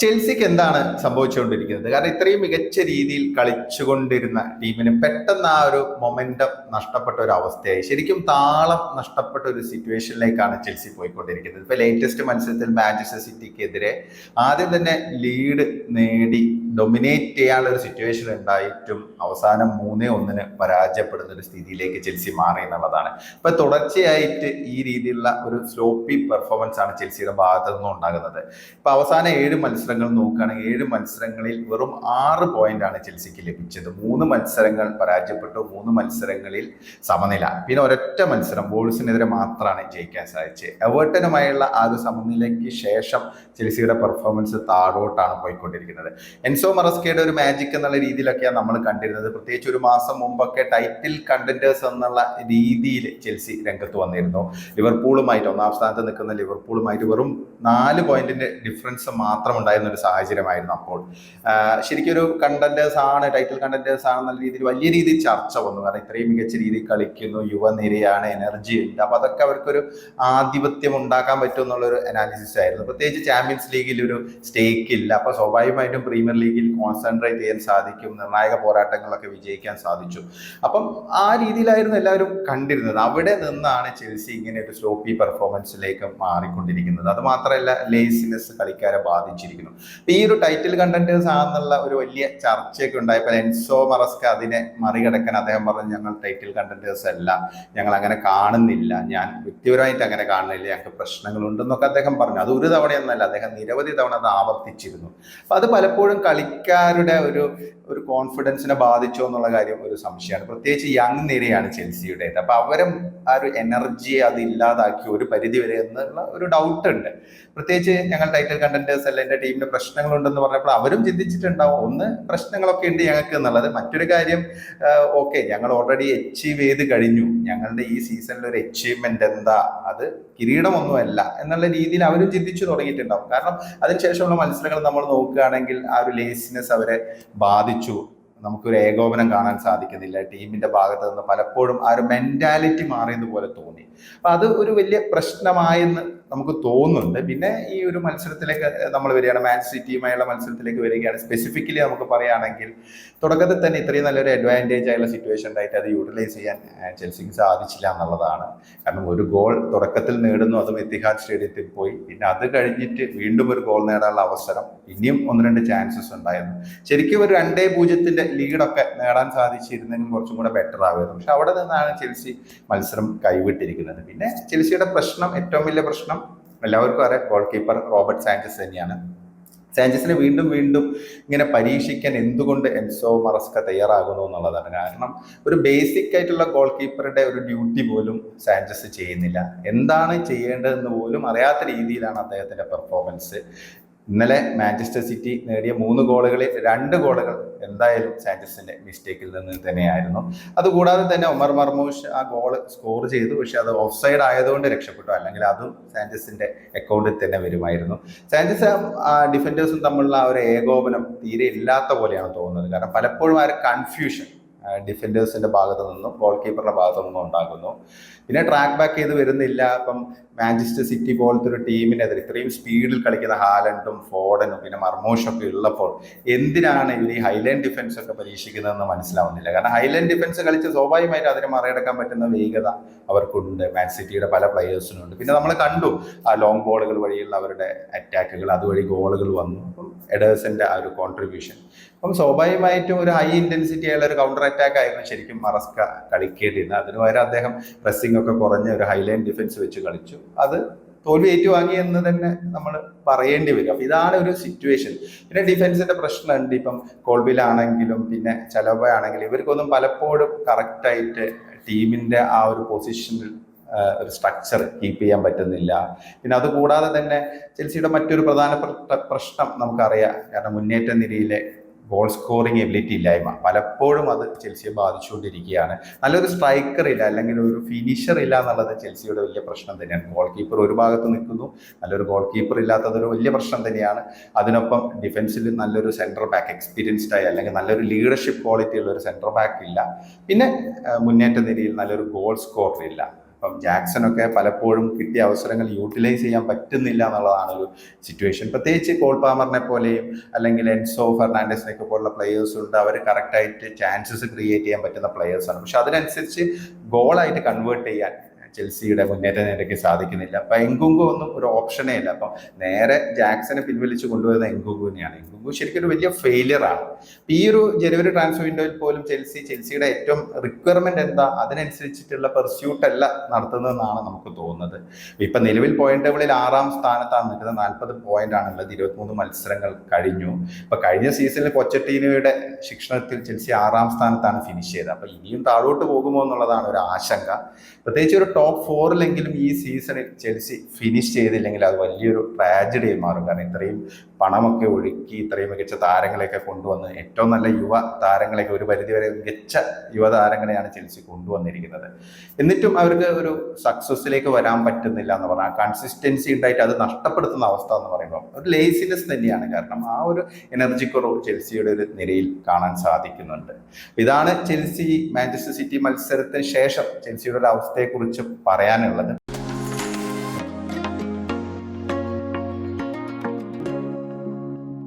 ചെൽസിക്ക് എന്താണ് സംഭവിച്ചുകൊണ്ടിരിക്കുന്നത്? കാരണം ഇത്രയും മികച്ച രീതിയിൽ കളിച്ചുകൊണ്ടിരുന്ന ടീമിന് പെട്ടെന്ന് ആ ഒരു മൊമെന്റം നഷ്ടപ്പെട്ട ഒരു അവസ്ഥയായി. ശരിക്കും താളം നഷ്ടപ്പെട്ട ഒരു സിറ്റുവേഷനിലേക്കാണ് ചെൽസി പോയിക്കൊണ്ടിരിക്കുന്നത്. ഇപ്പൊ ലേറ്റസ്റ്റ് മത്സരത്തിൽ മാഞ്ചസ്റ്റർ സിറ്റിക്കെതിരെ ആദ്യം തന്നെ ലീഡ് നേടി ഡൊമിനേറ്റ് ചെയ്യാനുള്ള ഒരു സിറ്റുവേഷൻ ഉണ്ടായിട്ടും അവസാനം 3-1 പരാജയപ്പെടുന്ന ഒരു സ്ഥിതിയിലേക്ക് ചെൽസി മാറി എന്നുള്ളതാണ്. ഇപ്പൊ തുടർച്ചയായിട്ട് ഈ രീതിയിലുള്ള ഒരു സ്ലോപ്പി പെർഫോമൻസ് ആണ് ചെൽസിയുടെ ഭാഗത്തു നിന്നും ഉണ്ടാകുന്നത്. ഇപ്പൊ അവസാന 7 മത്സരങ്ങൾ നോക്കുകയാണെങ്കിൽ 7 മത്സരങ്ങളിൽ വെറും 6 പോയിന്റാണ് ചെൽസിക്ക് ലഭിച്ചത്. 3 മത്സരങ്ങൾ പരാജയപ്പെട്ടു, 3 മത്സരങ്ങളിൽ സമനില, പിന്നെ ഒരൊറ്റ മത്സരം വോൾസിനെതിരെ മാത്രമാണ് ജയിക്കാൻ സാധിച്ചത്. എവർട്ടനുമായുള്ള ആ ഒരു സമനിലയ്ക്ക് ശേഷം ചെൽസിയുടെ പെർഫോമൻസ് താഴോട്ടാണ് പോയിക്കൊണ്ടിരിക്കുന്നത്. എൻസോ മറസ്കയുടെ ഒരു മാജിക് എന്നുള്ള രീതിയിലൊക്കെയാണ് നമ്മൾ കണ്ടിരുന്നത്. പ്രത്യേകിച്ച് ഒരു മാസം മുമ്പൊക്കെ ടൈറ്റിൽ കണ്ടന്റേഴ്സ് എന്നുള്ള രീതിയിൽ ചെൽസി രംഗത്ത് വന്നിരുന്നു. ലിവർപൂളുമായിട്ട്, ഒന്നാം സ്ഥാനത്ത് നിൽക്കുന്ന ലിവർപൂളുമായിട്ട് വെറും 4 പോയിന്റിന്റെ ഡിഫറൻസ് മാത്രം ഉണ്ടായിരുന്ന ഒരു സാഹചര്യമായിരുന്നു. അപ്പോൾ ശരിക്കും ഒരു കണ്ടന്റേഴ്സ് ആണ്, ടൈറ്റിൽ കണ്ടന്റേഴ്സ് ആണെന്നുള്ള രീതിയിൽ വലിയ രീതിയിൽ ചർച്ച വന്നു. കാരണം ഇത്രയും മികച്ച രീതിയിൽ കളിക്കുന്നു, യുവനിരയാണ്, എനർജി ഉണ്ട്, അപ്പൊ അതൊക്കെ അവർക്കൊരു ആധിപത്യം ഉണ്ടാക്കാൻ പറ്റും എന്നുള്ളൊരു അനാലിസിസ് ആയിരുന്നു. പ്രത്യേകിച്ച് ചാമ്പ്യൻസ് ലീഗിൽ ഒരു സ്റ്റേക്ക് ഇല്ല, അപ്പൊ സ്വാഭാവികമായിട്ടും പ്രീമിയർ ലീഗിൽ കോൺസെൻട്രേറ്റ് ചെയ്യാൻ സാധിക്കും, നിർണായക പോരാട്ടങ്ങളൊക്കെ വിജയിക്കാൻ സാധിച്ചു. അപ്പം ആ രീതിയിലായിരുന്നു എല്ലാവരും കണ്ടിരുന്നത്. അവിടെ നിന്നാണ് ചെൽസി ഇങ്ങനെ ഒരു സ്ലോപ്പി പെർഫോമൻസിലേക്ക് മാറിക്കൊണ്ടിരിക്കുന്നത്. അത് മാത്രമല്ല, ലേസിനെസ് കളിക്കാരെ ബാധിച്ചിരിക്കുന്നു. ഈ ഒരു ടൈറ്റിൽ കണ്ടന്റേഴ്സ് ആണെന്നുള്ള ഒരു വലിയ ചർച്ചയൊക്കെ ഉണ്ടായപ്പോൾ എൻസോ മറസ്ക അതിനെ മറികടക്കാൻ അദ്ദേഹം പറഞ്ഞു, ഞങ്ങൾ ടൈറ്റിൽ കണ്ടന്റേഴ്സ് അല്ല, ഞങ്ങൾ അങ്ങനെ കാണുന്നില്ല, ഞാൻ വ്യക്തിപരമായിട്ട് അങ്ങനെ കാണുന്നില്ല, ഞങ്ങൾക്ക് പ്രശ്നങ്ങളുണ്ടെന്നൊക്കെ അദ്ദേഹം പറഞ്ഞു. അത് ഒരു തവണയൊന്നല്ല, അദ്ദേഹം നിരവധി തവണ അത് ആവർത്തിച്ചിരുന്നു. അപ്പൊ അത് പലപ്പോഴും കളിക്കാരുടെ ഒരു കോൺഫിഡൻസിനെ ബാധിച്ചോ എന്നുള്ള കാര്യം ഒരു സംശയമാണ്. പ്രത്യേകിച്ച് യങ് നിരയാണ് ചെൽസിയുടേത്. അപ്പൊ അവരും ആ ഒരു എനർജിയെ അത് ഇല്ലാതാക്കി ഒരു പരിധി വരെ എന്നുള്ള ഒരു ഡൗട്ട് ഉണ്ട്. പ്രത്യേകിച്ച് ഞങ്ങൾ ടൈറ്റിൽ കണ്ടന്റേഴ്സ് അല്ല, എന്റെ ടീമിന് പ്രശ്നങ്ങളുണ്ടെന്ന് പറഞ്ഞപ്പോൾ അവരും ചിന്തിച്ചിട്ടുണ്ടാവും, ഒന്ന് പ്രശ്നങ്ങളൊക്കെ ഉണ്ട് ഞങ്ങൾക്ക് എന്നുള്ളത്. മറ്റൊരു കാര്യം, ഓക്കെ, ഞങ്ങൾ ഓൾറെഡി അച്ചീവ് ചെയ്ത് കഴിഞ്ഞു, ഞങ്ങളുടെ ഈ സീസണിൽ ഒരു അച്ചീവ്മെന്റ് എന്താ, അത് കിരീടമൊന്നുമല്ല എന്നുള്ള രീതിയിൽ അവരും ചിന്തിച്ചു തുടങ്ങിയിട്ടുണ്ടാവും. കാരണം അതിനുശേഷമുള്ള മത്സരങ്ങൾ നമ്മൾ നോക്കുകയാണെങ്കിൽ ആ ഒരു ലേസിനെസ് അവരെ ബാധിച്ചു. നമുക്കൊരു ഏകോപനം കാണാൻ സാധിക്കുന്നില്ല. ടീമിന്റെ ഭാഗത്ത് നിന്ന് പലപ്പോഴും ആ ഒരു മെന്റാലിറ്റി മാറിയതുപോലെ തോന്നി. അപ്പൊ അത് ഒരു വലിയ പ്രശ്നമായെന്ന് നമുക്ക് തോന്നുന്നുണ്ട്. പിന്നെ ഈ ഒരു മത്സരത്തിലേക്ക് നമ്മൾ വരികയാണ്, മാൻ സിറ്റിയുമായുള്ള മത്സരത്തിലേക്ക് വരികയാണ്. സ്പെസിഫിക്കലി നമുക്ക് പറയുകയാണെങ്കിൽ തുടക്കത്തിൽ തന്നെ ഇത്രയും നല്ലൊരു അഡ്വാൻറ്റേജ് ആയുള്ള സിറ്റുവേഷൻ ഉണ്ടായിട്ട് അത് യൂട്ടിലൈസ് ചെയ്യാൻ ചെൽസിക്ക് സാധിച്ചില്ല എന്നുള്ളതാണ്. കാരണം ഒരു ഗോൾ തുടക്കത്തിൽ നേടുന്നു, അതും എത്തിഹാദ് സ്റ്റേഡിയത്തിൽ പോയി. പിന്നെ അത് കഴിഞ്ഞിട്ട് വീണ്ടും ഒരു ഗോൾ നേടാനുള്ള അവസരം, ഇനിയും 1-2 ചാൻസസ് ഉണ്ടായിരുന്നു. ശരിക്കും ഒരു 2-0 ലീഡൊക്കെ നേടാൻ സാധിച്ചിരുന്നെങ്കിൽ കുറച്ചും കൂടെ ബെറ്റർ ആവുമായിരുന്നു. പക്ഷെ അവിടെ നിന്നാണ് ചെൽസി മത്സരം കൈവിട്ടിരിക്കുന്നത്. പിന്നെ ചെൽസിയുടെ പ്രശ്നം, ഏറ്റവും വലിയ പ്രശ്നം എല്ലാവർക്കും അറിയാം, ഗോൾ കീപ്പർ റോബർട്ട് സാഞ്ചസ് തന്നെയാണ്. സാഞ്ചസിനെ വീണ്ടും വീണ്ടും ഇങ്ങനെ പരീക്ഷിക്കാൻ എന്തുകൊണ്ട് എൻസോ മറസ്ക തയ്യാറാകുന്നു എന്നുള്ളതാണ്. കാരണം ഒരു ബേസിക് ആയിട്ടുള്ള ഗോൾ കീപ്പറുടെ ഒരു ഡ്യൂട്ടി പോലും സാഞ്ചസ് ചെയ്യുന്നില്ല. എന്താണ് ചെയ്യേണ്ടതെന്ന് പോലും അറിയാത്ത രീതിയിലാണ് അദ്ദേഹത്തിന്റെ പെർഫോമൻസ്. ഇന്നലെ മാഞ്ചസ്റ്റർ സിറ്റി നേടിയ 3 ഗോളുകളിൽ 2 ഗോളുകൾ എന്തായാലും സാഞ്ചസിന്റെ മിസ്റ്റേക്കിൽ നിന്ന് തന്നെയായിരുന്നു. അതുകൂടാതെ തന്നെ ഒമർ മർമൂഷ് ആ ഗോൾ സ്കോർ ചെയ്തു, പക്ഷെ അത് ഓഫ് സൈഡ് ആയതുകൊണ്ട് രക്ഷപ്പെട്ടു, അല്ലെങ്കിൽ അതും സാഞ്ചസിന്റെ അക്കൗണ്ടിൽ തന്നെ വരുമായിരുന്നു. സാഞ്ചസ് ഡിഫൻഡേഴ്സും തമ്മിലുള്ള ആ ഒരു ഏകോപനം തീരെ ഇല്ലാത്ത പോലെയാണ് തോന്നുന്നത്. കാരണം പലപ്പോഴും ആ ഒരു കൺഫ്യൂഷൻ ഡിഫൻഡേഴ്സിന്റെ ഭാഗത്തു നിന്നും ഗോൾ കീപ്പറുടെ ഭാഗത്തു നിന്നും ഉണ്ടാകുന്നു. പിന്നെ ട്രാക്ക് ബാക്ക് ചെയ്ത് വരുന്നില്ല. അപ്പം മാഞ്ചസ്റ്റർ സിറ്റി പോലത്തെ ഒരു ടീമിനെതിരെ ഇത്രയും സ്പീഡിൽ കളിക്കുന്ന ഹാലൻഡും ഫോഡനും പിന്നെ മർമോഷൊക്കെ ഉള്ളപ്പോൾ എന്തിനാണ് ഇവർ ഈ ഹൈലൈൻ ഡിഫൻസ് ഒക്കെ പരീക്ഷിക്കുന്നതെന്ന് മനസ്സിലാവുന്നില്ല. കാരണം ഹൈലൈൻ ഡിഫൻസ് കളിച്ച് സ്വാഭാവികമായിട്ട് അതിനെ മറികടക്കാൻ പറ്റുന്ന വേഗത അവർക്കുണ്ട്, മാൻ സിറ്റിയുടെ പല പ്ലെയേഴ്സിനുണ്ട്. പിന്നെ നമ്മൾ കണ്ടു ആ ലോങ് ബോളുകൾ വഴിയുള്ള അവരുടെ അറ്റാക്കുകൾ, അതുവഴി ഗോളുകൾ വന്നു. അപ്പം എഡേഴ്സിന്റെ ആ ഒരു കോൺട്രിബ്യൂഷൻ, അപ്പം സ്വാഭാവികമായിട്ടും ഒരു ഹൈ ഇന്റൻസിറ്റി ആയുള്ള ഒരു കൗണ്ടർ അറ്റാക്ക് ആയിരുന്നു ശരിക്കും മറസ്ക കളിക്കേണ്ടിയിരുന്നത്. അതിന് പകരം അദ്ദേഹം പ്രസ്സിംഗ് ഒക്കെ കുറഞ്ഞ ഒരു ഹൈലൈൻ ഡിഫൻസ് വെച്ച് കളിച്ചു. അത് തോൽവി ഏറ്റുവാങ്ങി എന്ന് തന്നെ നമ്മൾ പറയേണ്ടി വരും. അപ്പൊ ഇതാണ് ഒരു സിറ്റുവേഷൻ. പിന്നെ ഡിഫൻസിന്റെ പ്രശ്നമുണ്ട്. ഇപ്പം കോൾബിലാണെങ്കിലും പിന്നെ ചലബ ആണെങ്കിലും ഇവർക്കൊന്നും പലപ്പോഴും കറക്റ്റായിട്ട് ടീമിന്റെ ആ ഒരു പൊസിഷനിൽ ഒരു സ്ട്രക്ചർ കീപ്പ് ചെയ്യാൻ പറ്റുന്നില്ല. പിന്നെ അതുകൂടാതെ തന്നെ ചെൽസിയുടെ മറ്റൊരു പ്രധാനപ്പെട്ട പ്രശ്നം നമുക്കറിയാം. കാരണം മുന്നേറ്റ നിരയിലെ ഗോൾ സ്കോറിങ് എബിലിറ്റി ഇല്ലായ്മ പലപ്പോഴും അത് ചെൽസിയെ ബാധിച്ചുകൊണ്ടിരിക്കുകയാണ്. നല്ലൊരു സ്ട്രൈക്കർ ഇല്ല, അല്ലെങ്കിൽ ഒരു ഫിനിഷർ ഇല്ല എന്നുള്ളത് ചെൽസിയുടെ വലിയ പ്രശ്നം തന്നെയാണ്. ഗോൾ കീപ്പർ ഒരു ഭാഗത്ത് നിൽക്കുന്നു, നല്ലൊരു ഗോൾ കീപ്പർ ഇല്ലാത്തതൊരു വലിയ പ്രശ്നം തന്നെയാണ്. അതിനൊപ്പം ഡിഫൻസിൽ നല്ലൊരു സെൻട്രൽ ബാക്ക്, എക്സ്പീരിയൻസ്ഡ് ആയി അല്ലെങ്കിൽ നല്ലൊരു ലീഡർഷിപ്പ് ക്വാളിറ്റി ഉള്ള ഒരു സെൻട്രൽ ബാക്ക് ഇല്ല. പിന്നെ മുന്നേറ്റ നിരയിൽ നല്ലൊരു ഗോൾ സ്കോറർ ഇല്ല. അപ്പം ജാക്സണൊക്കെ പലപ്പോഴും കിട്ടിയ അവസരങ്ങൾ യൂട്ടിലൈസ് ചെയ്യാൻ പറ്റുന്നില്ല എന്നുള്ളതാണ് ഒരു സിറ്റുവേഷൻ. പ്രത്യേകിച്ച് കോൾ പാമറിനെ പോലെയും അല്ലെങ്കിൽ എൻസോ ഫെർണാണ്ടസിനെയൊക്കെ പോലുള്ള പ്ലെയേഴ്സ് ഉണ്ട്. അവർ കറക്റ്റായിട്ട് ചാൻസസ് ക്രിയേറ്റ് ചെയ്യാൻ പറ്റുന്ന പ്ലെയേഴ്സാണ്. പക്ഷെ അതിനനുസരിച്ച് ഗോളായിട്ട് കൺവേർട്ട് ചെയ്യാൻ ചെൽസിയുടെ മുന്നേറ്റ നിരക്ക് സാധിക്കുന്നില്ല. അപ്പൊ എങ്കുങ്കു ഒന്നും ഒരു ഓപ്ഷനേ ഇല്ല. അപ്പം നേരെ ജാക്സനെ പിൻവലിച്ച് കൊണ്ടുവരുന്ന എങ്കുങ്കുവിനെയാണ്. എങ്കുങ്കു ശരിക്കും ഒരു വലിയ ഫെയിലിയർ ആണ്. ഈ ഒരു ജനുവരി ട്രാൻസ്ഫർ വിൻഡോയിൽ പോലും ചെൽസിയുടെ ഏറ്റവും റിക്വയർമെന്റ് എന്താ, അതിനനുസരിച്ചിട്ടുള്ള പെർസ്യൂട്ട് അല്ല നടത്തുന്നതെന്നാണ് നമുക്ക് തോന്നുന്നത്. ഇപ്പൊ നിലവിൽ പോയിന്റ് ടേബിളിൽ 6ാം സ്ഥാനത്താണ് നിൽക്കുന്നത്. 40 പോയിന്റ് ആണുള്ളത്. 23 മത്സരങ്ങൾ കഴിഞ്ഞു. ഇപ്പൊ കഴിഞ്ഞ സീസണിൽ പൊച്ചറ്റീനോയുടെ ശിക്ഷണത്തിൽ ചെൽസി 6ാം സ്ഥാനത്താണ് ഫിനിഷ് ചെയ്തത്. അപ്പൊ ഇനിയും താഴോട്ട് പോകുമോ എന്നുള്ളതാണ് ഒരു ആശങ്ക. പ്രത്യേകിച്ച് ഒരു ടോപ്പ് 4 ഈ സീസണിൽ ചെൽസി ഫിനിഷ് ചെയ്തില്ലെങ്കിൽ അത് വലിയൊരു ട്രാജഡിയായി മാറും. കാരണം ഇത്രയും പണമൊക്കെ ഒഴുക്കി ഇത്രയും മികച്ച താരങ്ങളെയൊക്കെ കൊണ്ടുവന്ന് ഏറ്റവും നല്ല യുവ താരങ്ങളെയൊക്കെ ഒരു പരിധിവരെ മികച്ച യുവതാരങ്ങളെയാണ് ചെൽസി കൊണ്ടുവന്നിരിക്കുന്നത്. എന്നിട്ടും അവർക്ക് ഒരു സക്സസ്സിലേക്ക് വരാൻ പറ്റുന്നില്ല എന്ന് പറഞ്ഞാൽ കൺസിസ്റ്റൻസി ഉണ്ടായിട്ട് അത് നഷ്ടപ്പെടുത്തുന്ന അവസ്ഥ എന്ന് പറയുമ്പോൾ ഒരു ലേസിനെസ് തന്നെയാണ്. കാരണം ആ ഒരു എനർജി കുറവ് ചെൽസിയുടെ ഒരു നിരയിൽ കാണാൻ സാധിക്കുന്നുണ്ട്. ഇതാണ് ചെൽസി മാഞ്ചസ്റ്റർ സിറ്റി മത്സരത്തിന് ശേഷം ചെൽസിയുടെ ഒരു അവസ്ഥയെക്കുറിച്ച് പറയാനുള്ളത്.